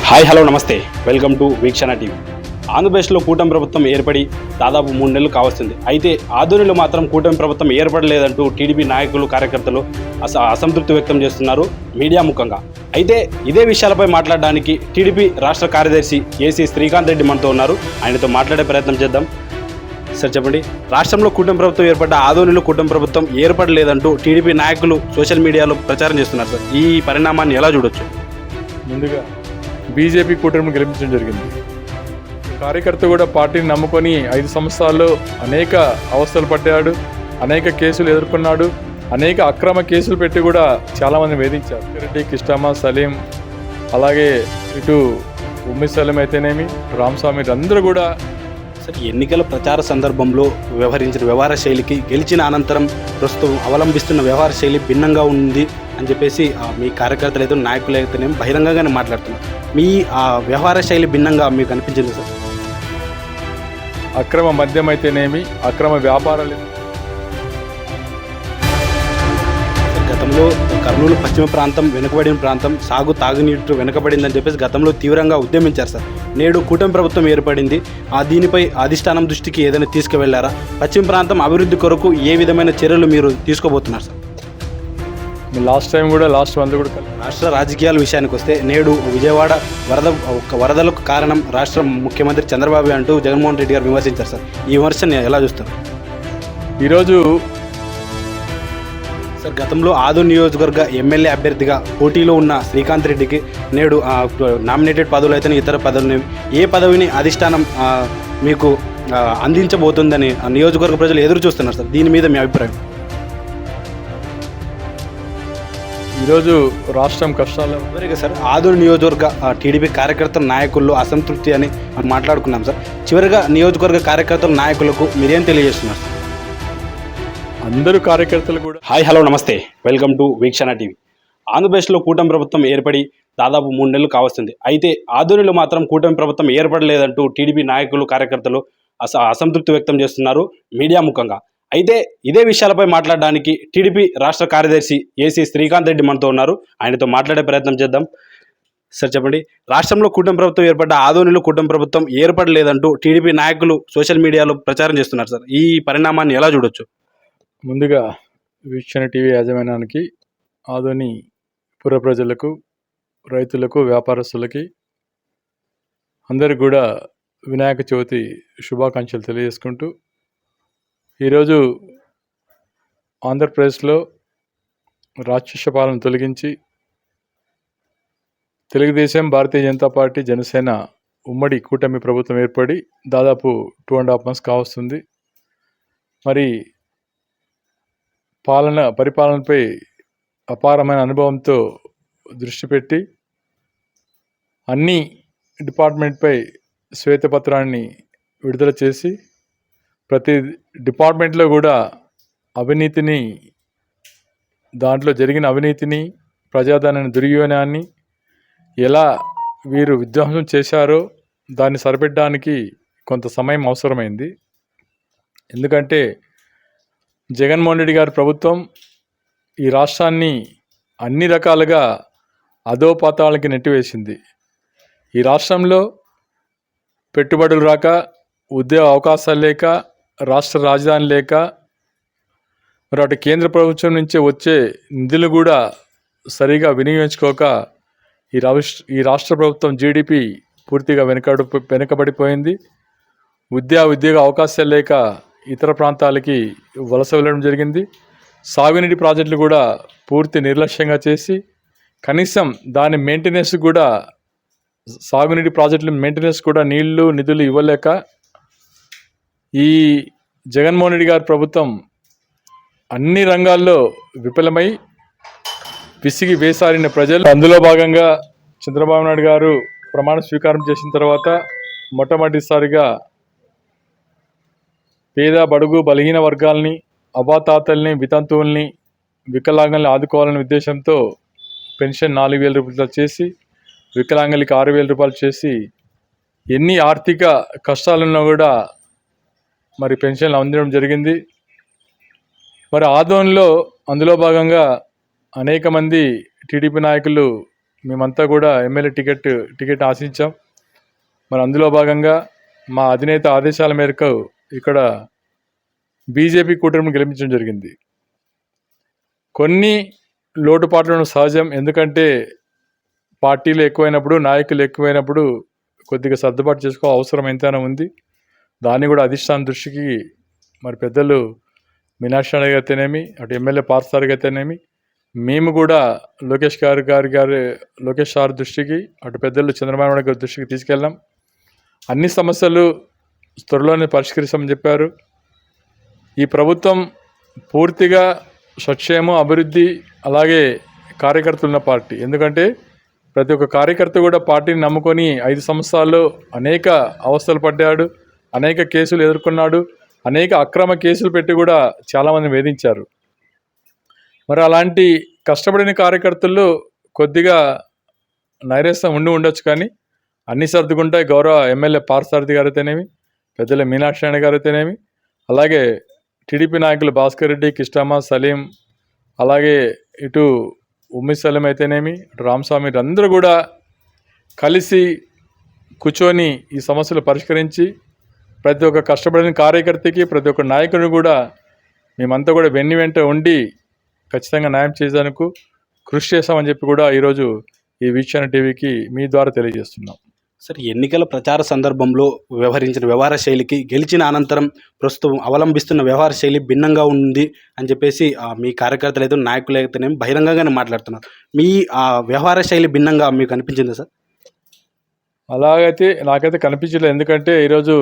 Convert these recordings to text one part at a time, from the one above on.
Hi hello నమస్తే, welcome to వీక్షణ TV. ఆంధ్రప్రదేశ్లో కూటమి ప్రభుత్వం ఏర్పడి దాదాపు 3 నెలలు కావస్తుంది. అయితే ఆధ్వర్యంలో మాత్రం కూటమి ప్రభుత్వం ఏర్పడలేదంటూ టీడీపీ నాయకులు కార్యకర్తలు అసంతృప్తి వ్యక్తం చేస్తున్నారు మీడియా ముఖంగా. అయితే ఇదే విషయాలపై మాట్లాడడానికి టీడీపీ రాష్ట్ర కార్యదర్శి ఏసీ శ్రీకాంత్ రెడ్డి మనతో ఉన్నారు. ఆయనతో మాట్లాడే ప్రయత్నం చేద్దాం. సార్ చెప్పండి, రాష్ట్రంలో కూటమి ప్రభుత్వం ఏర్పడ్డ ఆధ్వర్యంలో కూటమి ప్రభుత్వం ఏర్పడలేదంటూ టీడీపీ నాయకులు సోషల్ మీడియాలో ప్రచారం చేస్తున్నారు. సార్, ఈ పరిణామాన్ని ఎలా చూడొచ్చు? ముందుగా బీజేపీ కూటమిని గెలిపించడం జరిగింది. కార్యకర్త కూడా పార్టీని నమ్ముకొని 5 సంవత్సరాల్లో అనేక అవస్థలు పడ్డాడు, అనేక కేసులు ఎదుర్కొన్నాడు, అనేక అక్రమ కేసులు పెట్టి కూడా చాలామంది వేధించారు. రెడ్డి, కిష్టమ్మ, సలీం, అలాగే ఇటు ఉమ్మి సలీం అయితేనేమి, రామస్వామి, అందరూ కూడా ఎన్నికల ప్రచార సందర్భంలో వ్యవహరించిన వ్యవహార శైలికి గెలిచిన అనంతరం ప్రస్తుతం అవలంబిస్తున్న వ్యవహార శైలి భిన్నంగా ఉంది అని చెప్పేసి మీ కార్యకర్తలు అయితే నాయకులు అయితేనేమి బహిరంగంగానే మాట్లాడుతున్నారు. మీ ఆ వ్యవహార శైలి భిన్నంగా మీకు అనిపించింది సార్? అక్రమ మద్యం అయితేనేమి, అక్రమ వ్యాపారాలు. గతంలో కర్నూలు పశ్చిమ ప్రాంతం వెనుకబడిన ప్రాంతం, తాగునీరు వెనుకబడిందని చెప్పేసి గతంలో తీవ్రంగా ఉద్యమించారు సార్. నేడు కూటమి ప్రభుత్వం ఏర్పడింది. దీనిపై అధిష్టానం దృష్టికి ఏదైనా తీసుకువెళ్లారా? పశ్చిమ ప్రాంతం అభివృద్ధి కొరకు ఏ విధమైన చర్యలు మీరు తీసుకోబోతున్నారు సార్? లాస్ట్ మంత్ కూడా రాష్ట్ర రాజకీయాల విషయానికి వస్తే నేడు విజయవాడ వరదలకు కారణం రాష్ట్ర ముఖ్యమంత్రి చంద్రబాబు అంటూ జగన్మోహన్ రెడ్డి గారు విమర్శించారు సార్. ఈ విమర్శను ఎలా చూస్తారు? ఈరోజు సార్, గతంలో ఆదూరు నియోజకవర్గ ఎమ్మెల్యే అభ్యర్థిగా పోటీలో ఉన్న శ్రీకాంత్ రెడ్డికి నేడు నామినేటెడ్ పదవులు అయితే ఇతర పదవులు ఏ పదవిని అధిష్టానం మీకు అందించబోతుందని నియోజకవర్గ ప్రజలు ఎదురు చూస్తున్నారు సార్. దీని మీద మీ అభిప్రాయం? ఈరోజు రాష్ట్రం కష్టాలు చివరిగా సార్, ఆదూరు నియోజకవర్గ టీడీపీ కార్యకర్తల నాయకుల్లో అసంతృప్తి అని మాట్లాడుకున్నాం సార్. చివరిగా నియోజకవర్గ కార్యకర్తల నాయకులకు మీరేం తెలియజేస్తున్నారు? అందరూ కార్యకర్తలు కూడా హాయ్ హలో నమస్తే, వెల్కమ్ టు వీక్షణ టీవీ. ఆంధ్రప్రదేశ్లో కూటమి ప్రభుత్వం ఏర్పడి దాదాపు 3 నెలలు కావస్తుంది. అయితే ఆధ్వర్యంలో మాత్రం కూటమి ప్రభుత్వం ఏర్పడలేదంటూ టీడీపీ నాయకులు కార్యకర్తలు అసంతృప్తి వ్యక్తం చేస్తున్నారు మీడియా ముఖంగా. అయితే ఇదే విషయాలపై మాట్లాడడానికి టీడీపీ రాష్ట్ర కార్యదర్శి ఏసీ శ్రీకాంత్ రెడ్డి మనతో ఉన్నారు. ఆయనతో మాట్లాడే ప్రయత్నం చేద్దాం. సార్ చెప్పండి, రాష్ట్రంలో కూటమి ప్రభుత్వం ఏర్పడ్డ ఆధ్వర్యంలో కూటమి ప్రభుత్వం ఏర్పడలేదంటూ టీడీపీ నాయకులు సోషల్ మీడియాలో ప్రచారం చేస్తున్నారు సార్. ఈ పరిణామాన్ని ఎలా చూడొచ్చు? ముందుగా వీక్షణ టీవీ యాజమాన్యానికి, ఆదోని పుర ప్రజలకు, రైతులకు, వ్యాపారస్తులకి అందరికి కూడా వినాయక చవితి శుభాకాంక్షలు తెలియజేసుకుంటూ, ఈరోజు ఆంధ్రప్రదేశ్లో రాక్షస పాలన తొలగించి తెలుగుదేశం, భారతీయ జనతా పార్టీ, జనసేన ఉమ్మడి కూటమి ప్రభుత్వం ఏర్పడి దాదాపు 2.5 months కావస్తుంది. మరి పరిపాలనపై అపారమైన అనుభవంతో దృష్టి పెట్టి అన్ని డిపార్ట్మెంట్పై శ్వేతపత్రాన్ని విడుదల చేసి ప్రతి డిపార్ట్మెంట్లో కూడా దాంట్లో జరిగిన అవినీతిని, ప్రజాధనాన్ని దుర్వినియోగాన్ని ఎలా వీరు విధ్వంసం చేశారో దాన్ని సరిపెట్టడానికి కొంత సమయం అవసరమైంది. ఎందుకంటే జగన్మోహన్ రెడ్డి గారి ప్రభుత్వం ఈ రాష్ట్రాన్ని అన్ని రకాలుగా అధోపాతాళాలకి నెట్టివేసింది. ఈ రాష్ట్రంలో పెట్టుబడులు రాక, ఉద్యోగ అవకాశాలు లేక, రాష్ట్ర రాజధాని లేక, మరి అటు కేంద్ర ప్రభుత్వం నుంచి వచ్చే నిధులు కూడా సరిగా వినియోగించుకోక ఈ రాష్ట్ర ప్రభుత్వం జీడిపి పూర్తిగా వెనుకబడిపోయింది. ఉద్యోగ అవకాశాలు లేక ఇతర ప్రాంతాలకి వలస వెళ్ళడం జరిగింది. సాగునీటి ప్రాజెక్టులు కూడా పూర్తి నిర్లక్ష్యంగా చేసి కనీసం దాని మెయింటెనెన్స్ కూడా, సాగునీటి ప్రాజెక్టుల మెయింటెనెన్స్ కూడా నిధులు ఇవ్వలేక ఈ జగన్మోహన్ రెడ్డి గారి ప్రభుత్వం అన్ని రంగాల్లో విఫలమై విసిగి వేసారిన ప్రజలు. అందులో భాగంగా చంద్రబాబు నాయుడు గారు ప్రమాణ స్వీకారం చేసిన తర్వాత మొట్టమొదటిసారిగా పేద, బడుగు, బలహీన వర్గాల్ని, అవాతాతల్ని, వితంతువుల్ని, వికలాంగుల్ని ఆదుకోవాలనే ఉద్దేశంతో పెన్షన్ 4,000 రూపాయలు చేసి, వికలాంగులకి 6,000 రూపాయలు చేసి, ఎన్ని ఆర్థిక కష్టాలున్నా కూడా మరి పెన్షన్లు అందించడం జరిగింది. మరి ఆదోన్లో అందులో భాగంగా అనేక మంది టీడీపీ నాయకులు మేమంతా కూడా ఎమ్మెల్యే టికెట్ ఆశించాం. మరి అందులో భాగంగా మా అధినేత ఆదేశాల మేరకు ఇక్కడ బీజేపీ కూటమిని గెలిపించడం జరిగింది. కొన్ని లోటుపాట్లను సహజం, ఎందుకంటే పార్టీలు ఎక్కువైనప్పుడు, నాయకులు ఎక్కువైనప్పుడు కొద్దిగా సర్దుబాటు చేసుకో అవసరం ఎంతైనా ఉంది. దాన్ని కూడా అధిష్టానం దృష్టికి మరి పెద్దలు మీనాక్షి నాయుడు అయితేనేమి, అటు ఎమ్మెల్యే పార్థసారథి అయితేనేమి, మేము కూడా లోకేష్ సార్ దృష్టికి, అటు పెద్దలు చంద్రబాబు నాయుడు గారి దృష్టికి తీసుకెళ్ళాం. అన్ని సమస్యలు త్వరలోనే పరిష్కరిస్తామని చెప్పారు. ఈ ప్రభుత్వం పూర్తిగా సంక్షేమం, అభివృద్ధి, అలాగే కార్యకర్తలు ఉన్న పార్టీ. ఎందుకంటే ప్రతి ఒక్క కార్యకర్త కూడా పార్టీని నమ్ముకొని 5 సంవత్సరాల్లో అనేక అవస్థలు పడ్డాడు, అనేక కేసులు ఎదుర్కొన్నాడు, అనేక అక్రమ కేసులు పెట్టి కూడా చాలామంది వేధించారు. మరి అలాంటి కష్టపడిన కార్యకర్తల్లో కొద్దిగా నైరాశ్యం ఉండొచ్చు, కానీ అన్ని సర్దుకుంటాయి. గౌరవ ఎమ్మెల్యే పార్థసారథి గారు అయితేనేమి, పెద్దల మీనాక్షి నాయుడు గారు అయితేనేమి, అలాగే టీడీపీ నాయకులు భాస్కర్ రెడ్డి, కిష్టమ్మ, సలీం, అలాగే ఇటు ఉమ్మి సలీం అయితేనేమి, ఇటు రామస్వామి, అందరూ కూడా కలిసి కూర్చొని ఈ సమస్యలు పరిష్కరించి ప్రతి ఒక్క కష్టపడిన కార్యకర్తకి, ప్రతి ఒక్క నాయకుడిని కూడా మేమంతా కూడా వెంట ఉండి ఖచ్చితంగా న్యాయం చేయడానికి కృషి చేస్తామని చెప్పి కూడా ఈరోజు ఈ వీక్షణ టీవీకి మీ ద్వారా తెలియజేస్తున్నాం. సార్, ఎన్నికల ప్రచార సందర్భంలో వ్యవహరించిన వ్యవహార శైలికి గెలిచిన అనంతరం ప్రస్తుతం అవలంబిస్తున్న వ్యవహార శైలి భిన్నంగా ఉంది అని చెప్పేసి మీ కార్యకర్తలు అయితే, నాయకులు అయితేనేమి బహిరంగంగానే మాట్లాడుతున్నారు. మీ వ్యవహార శైలి భిన్నంగా మీకు అనిపించిందా సార్? అలాగైతే నాకైతే కనిపించలేదు. ఎందుకంటే ఈరోజు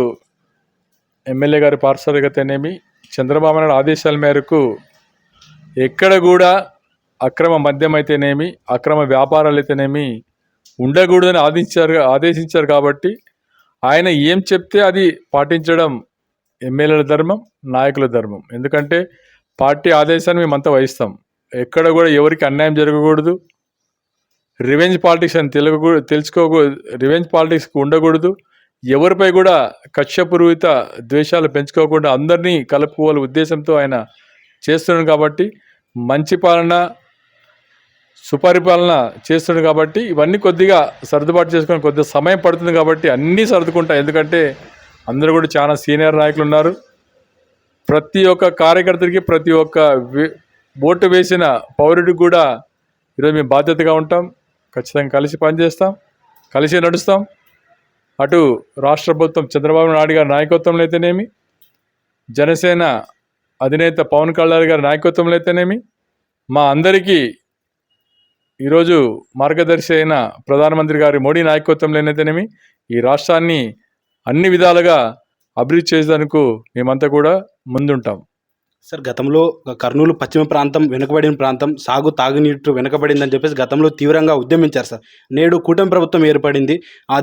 ఎమ్మెల్యే గారి పార్థసారథి అయితేనేమి, చంద్రబాబు నాయుడు ఆదేశాల మేరకు ఎక్కడ కూడా అక్రమ మద్యం అయితేనేమి, అక్రమ వ్యాపారాలు అయితేనేమి ఉండకూడదని ఆదేశించారు. కాబట్టి ఆయన ఏం చెప్తే అది పాటించడం ఎమ్మెల్యేల ధర్మం, నాయకుల ధర్మం. ఎందుకంటే పార్టీ ఆదేశాన్ని మేమంతా వహిస్తాం. ఎక్కడ కూడా ఎవరికి అన్యాయం జరగకూడదు, రివెంజ్ పాలిటిక్స్ అని రివెంజ్ పాలిటిక్స్ ఉండకూడదు, ఎవరిపై కూడా కక్షపూరిత ద్వేషాలు పెంచుకోకుండా అందరినీ కలుపుకోవాల ఉద్దేశంతో ఆయన చేస్తున్నాడు. కాబట్టి మంచి పాలన, సుపరిపాలన చేస్తున్నాడు. కాబట్టి ఇవన్నీ కొద్దిగా సర్దుబాటు చేసుకొని కొద్దిగా సమయం పడుతుంది. కాబట్టి అన్నీ సర్దుకుంటాయి. ఎందుకంటే అందరూ కూడా చాలా సీనియర్ నాయకులు ఉన్నారు. ప్రతి ఒక్క కార్యకర్తకి, ప్రతి ఒక్క ఓటు వేసిన పౌరుడికి కూడా ఈరోజు మేము బాధ్యతగా ఉంటాం. ఖచ్చితంగా కలిసి పనిచేస్తాం, కలిసి నడుస్తాం. అటు రాష్ట్ర ప్రభుత్వం చంద్రబాబు నాయుడు గారి నాయకత్వంలో అయితేనేమి, జనసేన అధినేత పవన్ కళ్యాణ్ గారి నాయకత్వంలో అయితేనేమి, మా అందరికీ ఈరోజు మార్గదర్శి అయిన ప్రధానమంత్రి గారి మోడీ నాయకత్వంలో అయితేనేమి ఈ రాష్ట్రాన్ని అన్ని విధాలుగా అభివృద్ధి చేసేందుకు మేమంతా కూడా ముందుంటాం. సార్, గతంలో కర్నూలు పశ్చిమ ప్రాంతం వెనుకబడిన ప్రాంతం, తాగునీరు వెనుకబడిందని చెప్పేసి గతంలో తీవ్రంగా ఉద్యమించారు సార్. నేడు కూటమి ప్రభుత్వం ఏర్పడింది.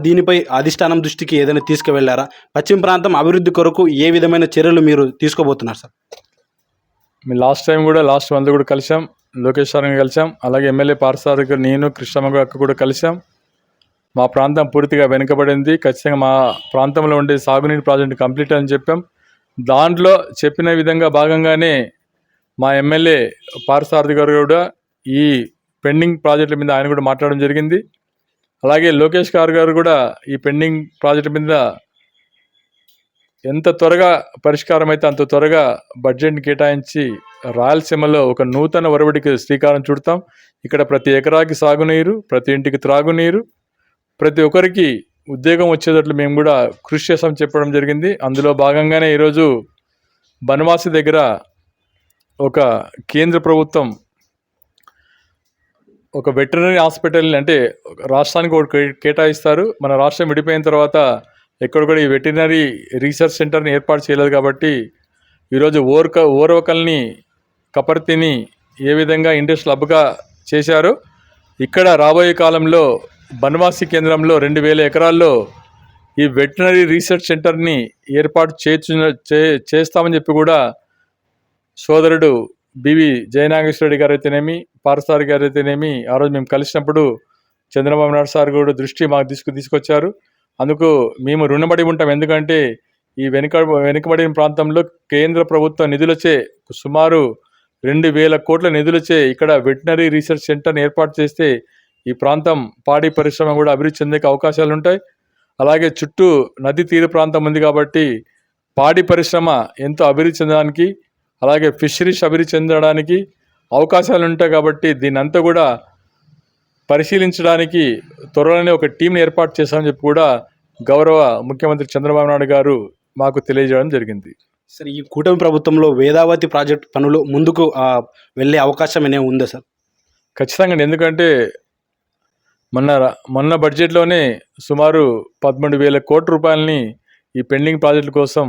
దీనిపై అధిష్టానం దృష్టికి ఏదైనా తీసుకువెళ్లారా? పశ్చిమ ప్రాంతం అభివృద్ధి కొరకు ఏ విధమైన చర్యలు మీరు తీసుకోబోతున్నారు సార్? మేము లాస్ట్ మంత్ కూడా కలిసాం, లోకేష్ సార్ని కలిసాం, అలాగే ఎమ్మెల్యే పార్థసారథి, నేను, కృష్ణమ్మ అక్క కూడా కలిసాం. మా ప్రాంతం పూర్తిగా వెనుకబడింది, ఖచ్చితంగా మా ప్రాంతంలో ఉండే సాగునీటి ప్రాజెక్టు కంప్లీట్ అని చెప్పాం. దాంట్లో చెప్పిన విధంగా భాగంగానే మా ఎమ్మెల్యే పార్థసారథి గారు కూడా ఈ పెండింగ్ ప్రాజెక్టుల మీద ఆయన కూడా మాట్లాడడం జరిగింది. అలాగే లోకేష్ గారు కూడా ఈ పెండింగ్ ప్రాజెక్టు మీద ఎంత త్వరగా పరిష్కారం అయితే అంత త్వరగా బడ్జెట్ని కేటాయించి రాయలసీమలో ఒక నూతన ఒరవడికి శ్రీకారం చుడతాం. ఇక్కడ ప్రతి ఎకరాకి సాగునీరు, ప్రతి ఇంటికి త్రాగునీరు, ప్రతి ఒక్కరికి ఉద్యోగం వచ్చేటట్లు మేము కూడా కృషి చేస్తామని చెప్పడం జరిగింది. అందులో భాగంగానే ఈరోజు బనవాసి దగ్గర ఒక కేంద్ర ప్రభుత్వం ఒక వెటర్నరీ హాస్పిటల్, అంటే రాష్ట్రానికి ఒకటి కేటాయిస్తారు. మన రాష్ట్రం విడిపోయిన తర్వాత ఎక్కడ కూడా ఈ వెటర్నరీ రీసెర్చ్ సెంటర్ని ఏర్పాటు చేయలేదు. కాబట్టి ఈరోజు ఓర్వకల్ని, కపర్తిని ఏ విధంగా ఇండస్ట్రియల్ హబ్గా చేశారో, ఇక్కడ రాబోయే కాలంలో బనవాసి కేంద్రంలో 2000 ఎకరాల్లో ఈ వెటర్నరీ రీసెర్చ్ సెంటర్ని ఏర్పాటు చేస్తామని చెప్పి కూడా సోదరుడు బివి జయనాగేశ్వరరెడ్డి గారు అయితేనేమి, పార్థసారథి గారు అయితేనేమి ఆ రోజు మేము కలిసినప్పుడు చంద్రబాబు నాయుడు సార్ కూడా దృష్టి మాకు తీసుకొచ్చారు. అందుకు మేము రుణపడి ఉంటాం. ఎందుకంటే ఈ వెనుకబడిన ప్రాంతంలో కేంద్ర ప్రభుత్వ నిధులచే సుమారు 2000 కోట్ల నిధులచే ఇక్కడ వెటర్నరీ రీసెర్చ్ సెంటర్ని ఏర్పాటు చేస్తే ఈ ప్రాంతం పాడి పరిశ్రమ కూడా అభివృద్ధి చెందే అవకాశాలు ఉంటాయి. అలాగే చుట్టూ నది తీర ప్రాంతం ఉంది కాబట్టి పాడి పరిశ్రమ ఎంతో అభివృద్ధి చెందడానికి, అలాగే ఫిషరీస్ అభివృద్ధి చెందడానికి అవకాశాలు ఉంటాయి. కాబట్టి దీన్ని అంతా కూడా పరిశీలించడానికి త్వరలోనే ఒక టీంని ఏర్పాటు చేశామని చెప్పి కూడా గౌరవ ముఖ్యమంత్రి చంద్రబాబు నాయుడు గారు మాకు తెలియజేయడం జరిగింది. సార్, ఈ కూటమి ప్రభుత్వంలో వేదావతి ప్రాజెక్టు పనులు ముందుకు వెళ్ళే అవకాశం ఏమైనా ఉందా సార్? ఖచ్చితంగా. ఎందుకంటే మొన్న బడ్జెట్లోనే సుమారు 13,000 కోట్ల రూపాయలని ఈ పెండింగ్ ప్రాజెక్టుల కోసం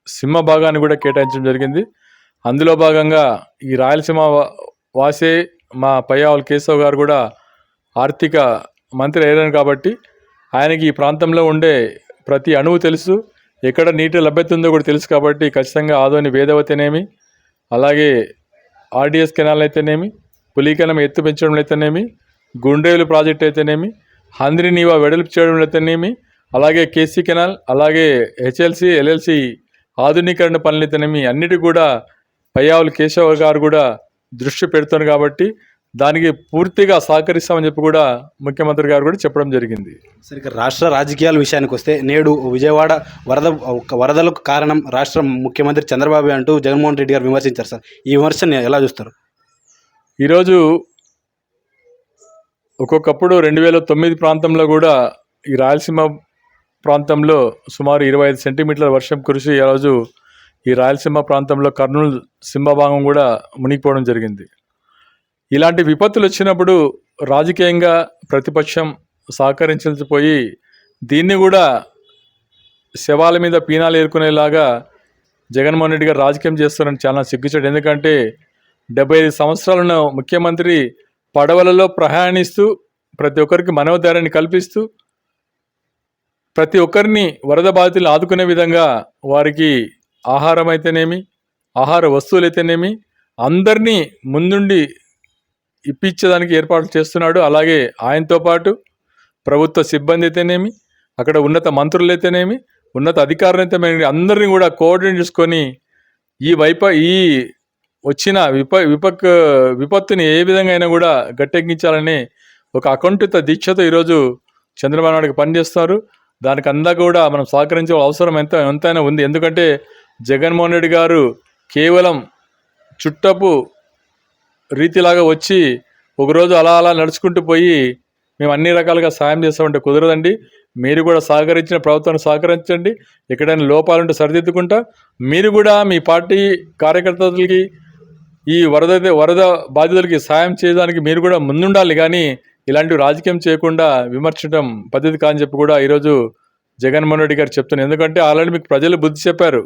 సింహ భాగాన్ని కూడా కేటాయించడం జరిగింది. అందులో భాగంగా ఈ రాయలసీమ వాసే మా పయ్యావుల కేశవ్ గారు కూడా ఆర్థిక మంత్రి అయ్యారు కాబట్టి ఆయనకి ఈ ప్రాంతంలో ఉండే ప్రతి అణువు తెలుసు, ఎక్కడ నీటి లభ్యత ఉందో కూడా తెలుసు. కాబట్టి ఖచ్చితంగా ఆదోని వేదవతి అనేమి, అలాగే ఆర్డిఎస్ కెనాల్ అయితేనేమి, పులికెనం ఎత్తు పెంచడం అయితేనేమి, గుండ్రేవులు ప్రాజెక్ట్ అయితేనేమి, హంద్రినీవా వెడల్పు చేయడం అయితేనేమి, అలాగే కేసీ కెనాల్, అలాగే హెచ్ఎల్సి ఎల్ఎల్సి ఆధునీకరణ పనులు అయితేనేమి అన్నిటి కూడా పయ్యావుల కేశవ్ గారు కూడా దృష్టి పెడుతున్నారు. కాబట్టి దానికి పూర్తిగా సహకరిస్తామని చెప్పి కూడా ముఖ్యమంత్రి గారు కూడా చెప్పడం జరిగింది. సరే, ఇక రాష్ట్ర రాజకీయాల విషయానికి వస్తే నేడు విజయవాడ వరదలకు కారణం రాష్ట్ర ముఖ్యమంత్రి చంద్రబాబు అంటూ జగన్మోహన్ రెడ్డి గారు విమర్శించారు సార్. ఈ విమర్శను ఎలా చూస్తారు? ఈరోజు ఒక్కొక్కప్పుడు 2009 ప్రాంతంలో కూడా ఈ రాయలసీమ ప్రాంతంలో సుమారు 25 సెంటీమీటర్ల వర్షం కురిసి ఈరోజు ఈ రాయలసీమ ప్రాంతంలో కర్నూలు సింహభాగం కూడా మునిగిపోవడం జరిగింది. ఇలాంటి విపత్తులు వచ్చినప్పుడు రాజకీయంగా ప్రతిపక్షం సహకరించకపోయి దీన్ని కూడా శవాల మీద పీనాలు ఏరుకునేలాగా జగన్మోహన్ రెడ్డి గారు రాజకీయం చేస్తారని చాలా సిగ్గుచేటు. ఎందుకంటే 75 సంవత్సరాలున్న ముఖ్యమంత్రి పడవలలో ప్రయాణిస్తూ ప్రతి ఒక్కరికి మనోధైర్యాన్ని కల్పిస్తూ ప్రతి ఒక్కరిని వరద బాధితులను ఆదుకునే విధంగా వారికి ఆహారం అయితేనేమి, ఆహార వస్తువులు అయితేనేమి అందరినీ ముందుండి ఇప్పించేదానికి ఏర్పాట్లు చేస్తున్నాడు. అలాగే ఆయనతో పాటు ప్రభుత్వ సిబ్బంది అయితేనేమి, అక్కడ ఉన్నత మంత్రులు అయితేనేమి, ఉన్నత అధికారులు అయితేనేమి అందరినీ కూడా కోఆర్డినేట్ చేసుకొని ఈ వచ్చిన విపత్తుని ఏ విధంగా అయినా కూడా గట్టెక్కించాలని ఒక అకుంఠిత దీక్షతో ఈరోజు చంద్రబాబు నాయుడుకి పనిచేస్తున్నారు. దానికి అందా కూడా మనం సహకరించే అవసరం ఎంతైనా ఉంది. ఎందుకంటే జగన్మోహన్ రెడ్డి గారు కేవలం చుట్టపు రీతిలాగా వచ్చి ఒకరోజు అలా నడుచుకుంటూ పోయి మేము అన్ని రకాలుగా సాయం చేస్తామంటే కుదరదండి. మీరు కూడా సహకరించిన ప్రభుత్వాన్ని సహకరించండి. ఎక్కడైనా లోపాలుంటే సరిదిద్దుకుంటా. మీరు కూడా మీ పార్టీ కార్యకర్తలకి ఈ వరద బాధితులకి సాయం చేయడానికి మీరు కూడా ముందుండాలి. కానీ ఇలాంటి రాజకీయం చేయకుండా విమర్శించడం పద్ధతి కాదని చెప్పి కూడా ఈరోజు జగన్మోహన్ రెడ్డి గారు చెప్తున్నారు. ఎందుకంటే ఆల్రెడీ మీకు ప్రజలు బుద్ధి చెప్పారు.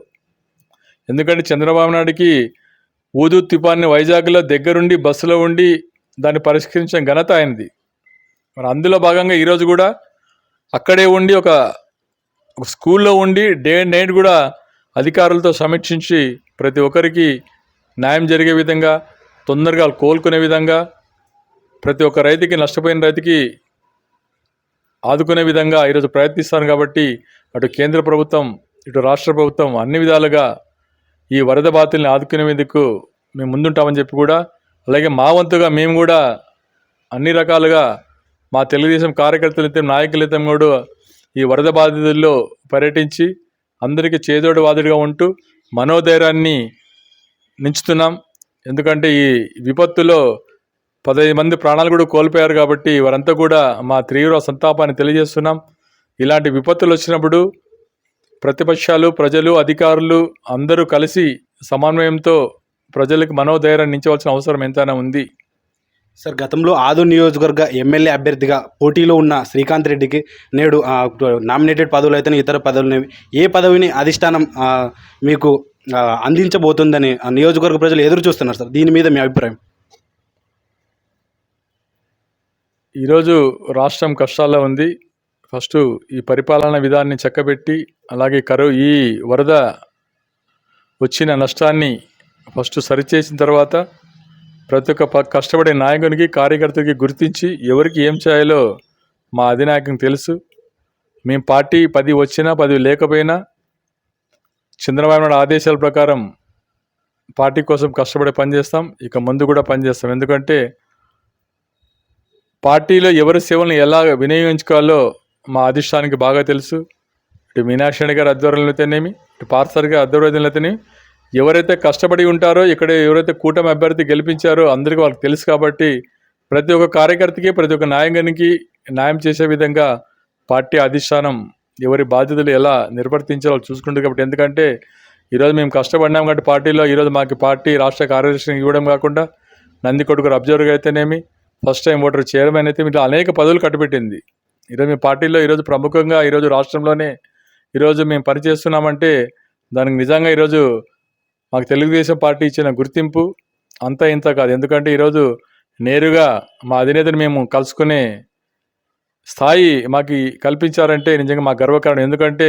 ఎందుకంటే చంద్రబాబు నాయుడికి ఊదు తుఫాన్ని వైజాగ్లో దగ్గరుండి బస్సులో ఉండి దాన్ని పరిష్కరించిన ఘనత ఆయనది. మరి అందులో భాగంగా ఈరోజు కూడా అక్కడే ఉండి ఒక స్కూల్లో ఉండి డే అండ్ నైట్ కూడా అధికారులతో సమీక్షించి ప్రతి ఒక్కరికి న్యాయం జరిగే విధంగా, తొందరగా కోలుకునే విధంగా, ప్రతి ఒక్క రైతుకి, నష్టపోయిన రైతుకి ఆదుకునే విధంగా ఈరోజు ప్రయత్నిస్తాను. కాబట్టి అటు కేంద్ర ప్రభుత్వం, ఇటు రాష్ట్ర ప్రభుత్వం అన్ని విధాలుగా ఈ వరద బాధితుల్ని ఆదుకునేందుకు మేము ముందుంటామని చెప్పి కూడా, అలాగే మా వంతుగా మేము కూడా అన్ని రకాలుగా మా తెలుగుదేశం కార్యకర్తలైతే నాయకులైతే కూడా ఈ వరద బాధితుల్లో పర్యటించి అందరికీ చేదోడు వాదుడుగా ఉంటూ మనోధైర్యాన్ని నించుతున్నాం. ఎందుకంటే ఈ విపత్తులో 15 మంది ప్రాణాలు కూడా కోల్పోయారు. కాబట్టి వారంతా కూడా మా తీవ్ర సంతాపాన్ని తెలియజేస్తున్నాం. ఇలాంటి విపత్తులు వచ్చినప్పుడు ప్రతిపక్షాలు, ప్రజలు, అధికారులు అందరూ కలిసి సమన్వయంతో ప్రజలకు మనోధైర్యాన్ని నించవలసిన అవసరం ఎంతైనా ఉంది. సార్, గతంలో ఆదూరు నియోజకవర్గ ఎమ్మెల్యే అభ్యర్థిగా పోటీలో ఉన్న శ్రీకాంత్ రెడ్డికి నేడు నామినేటెడ్ పదవులు అయితే ఇతర పదవులు ఏ పదవిని అధిష్టానం మీకు అందించబోతుందని నియోజకవర్గ ప్రజలు ఎదురు చూస్తున్నారు సార్. దీని మీద మీ అభిప్రాయం? ఈరోజు రాష్ట్రం కష్టాల్లో ఉంది. ఫస్ట్ ఈ పరిపాలన విధానాన్ని చక్కబెట్టి, అలాగే ఈ వరద వచ్చిన నష్టాన్ని ఫస్ట్ సరిచేసిన తర్వాత ప్రతి ఒక్క కష్టపడే నాయకునికి, కార్యకర్తకి గుర్తించి ఎవరికి ఏం చేయాలో మా అధినాయకునికి తెలుసు. మేము పార్టీ 10 వచ్చినా 10 లేకపోయినా చంద్రబాబు నాయుడు ఆదేశాల ప్రకారం పార్టీ కోసం కష్టపడి పనిచేస్తాం. ఇక ముందు కూడా పనిచేస్తాం. ఎందుకంటే పార్టీలో ఎవరి సేవలను ఎలా వినియోగించుకోవాలో మా అధిష్టానికి బాగా తెలుసు. ఇటు మీనాక్షి గారి ఆధ్వర్యంలో అయితేనేమి, ఇటు పార్సార్ గారి ఆధ్వర్యంలో అయితేనేమి, ఎవరైతే కష్టపడి ఉంటారో, ఇక్కడ ఎవరైతే కూటమి అభ్యర్థి గెలిపించారో అందరికీ వాళ్ళకి తెలుసు. కాబట్టి ప్రతి ఒక్క కార్యకర్తకి, ప్రతి ఒక్క నాయకునికి న్యాయం చేసే విధంగా పార్టీ అధిష్టానం ఎవరి బాధ్యతలు ఎలా నిర్వర్తించాలో చూసుకుంటుంది. కాబట్టి ఎందుకంటే ఈరోజు మేము కష్టపడినాం కాబట్టి పార్టీలో ఈరోజు మాకు పార్టీ రాష్ట్ర కార్యదర్శిని ఇవ్వడం కాకుండా నందికొట్కూరు అబ్జర్వర్గా అయితేనేమి, ఫస్ట్ టైం ఓటర్ చైర్మన్ అయితే ఇట్లా అనేక పదవులు కట్టుబెట్టింది. ఈరోజు మీ పార్టీలో ఈరోజు ప్రముఖంగా ఈరోజు రాష్ట్రంలోనే ఈరోజు మేము పనిచేస్తున్నామంటే దానికి నిజంగా ఈరోజు మాకు తెలుగుదేశం పార్టీ ఇచ్చిన గుర్తింపు అంతా ఇంత కాదు. ఎందుకంటే ఈరోజు నేరుగా మా అధినేతను మేము కలుసుకునే స్థాయి మాకు కల్పించారంటే నిజంగా మాకు గర్వకారణం. ఎందుకంటే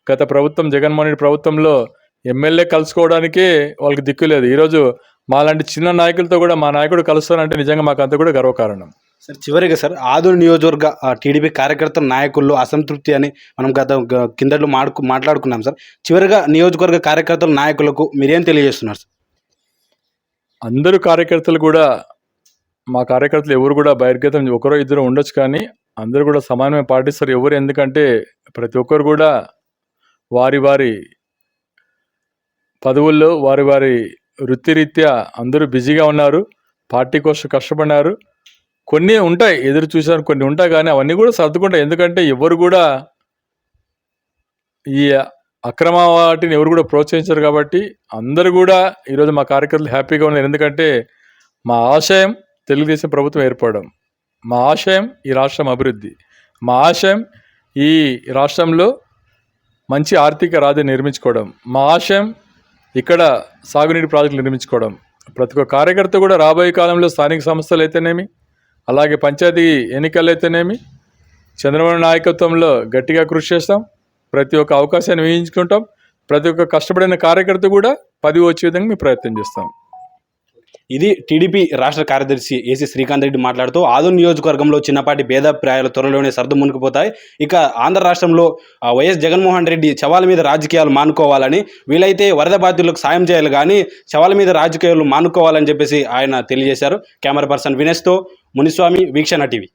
గత ప్రభుత్వం జగన్మోహన్ రెడ్డి ప్రభుత్వంలో ఎమ్మెల్యే కలుసుకోవడానికే వాళ్ళకి దిక్కు లేదు. ఈరోజు మాలాంటి చిన్న నాయకులతో కూడా మా నాయకుడు కలుస్తానంటే నిజంగా మాకు అంతా కూడా గర్వకారణం. సార్ చివరిగా సార్, ఆదూరు నియోజకవర్గ టీడీపీ కార్యకర్తల నాయకుల్లో అసంతృప్తి అని మనం కిందట్లో మాట్లాడుకున్నాం సార్. చివరిగా నియోజకవర్గ కార్యకర్తల నాయకులకు మీరేం తెలియజేస్తున్నారు సార్? అందరూ కార్యకర్తలు కూడా, మా కార్యకర్తలు ఎవరు కూడా బహిర్గతం ఒకరో ఇద్దరు ఉండొచ్చు, కానీ అందరూ కూడా సమానమే పాటిస్తారు. ఎవరు, ఎందుకంటే ప్రతి ఒక్కరు కూడా వారి వారి పదవుల్లో వారి వారి వృత్తిరీత్యా అందరూ బిజీగా ఉన్నారు, పార్టీ కోసం కష్టపడినారు. కొన్ని ఉంటాయి, ఎదురు చూసాను, కొన్ని ఉంటాయి, కానీ అవన్నీ కూడా సర్దుకుంటాయి. ఎందుకంటే ఎవరు కూడా ఈ అక్రమ వాటిని ఎవరు కూడా ప్రోత్సహించారు. కాబట్టి అందరూ కూడా ఈరోజు మా కార్యకర్తలు హ్యాపీగా ఉన్నారు. ఎందుకంటే మా ఆశయం తెలుగుదేశం ప్రభుత్వం ఏర్పడడం, మా ఆశయం ఈ రాష్ట్రం అభివృద్ధి, మా ఆశయం ఈ రాష్ట్రంలో మంచి ఆర్థిక రాజధాని నిర్మించుకోవడం, మా ఆశయం ఇక్కడ సాగునీటి ప్రాజెక్టులు నిర్మించుకోవడం. ప్రతి ఒక్క కార్యకర్త కూడా రాబోయే కాలంలో స్థానిక సంస్థలు అయితేనేమి, అలాగే పంచాయతీ ఎన్నికలు అయితేనేమి చంద్రబాబు నాయకత్వంలో గట్టిగా కృషి చేస్తాం. ప్రతి ఒక్క అవకాశాన్ని వినియోగించుకుంటాం. ప్రతి ఒక్క కష్టపడిన కార్యకర్త కూడా పదవి వచ్చే విధంగా మేము ప్రయత్నం చేస్తాం. ఇది టీడీపీ రాష్ట్ర కార్యదర్శి ఏసీ శ్రీకాంత్ రెడ్డి మాట్లాడుతూ ఆదూరు నియోజకవర్గంలో చిన్నపాటి భేదాభిప్రాయాలు త్వరలోనే సర్దు మునిగిపోతాయి. ఇక ఆంధ్ర రాష్ట్రంలో వైఎస్ జగన్మోహన్ రెడ్డి శవాల మీద రాజకీయాలు మానుకోవాలని, వీలైతే వరద బాధితులకు సాయం చేయాలి కానీ శవాల మీద రాజకీయాలు మానుకోవాలని చెప్పేసి ఆయన తెలియజేశారు. కెమెరా పర్సన్ వినేష్తో మునిస్వామి, వీక్షణ టీవీ.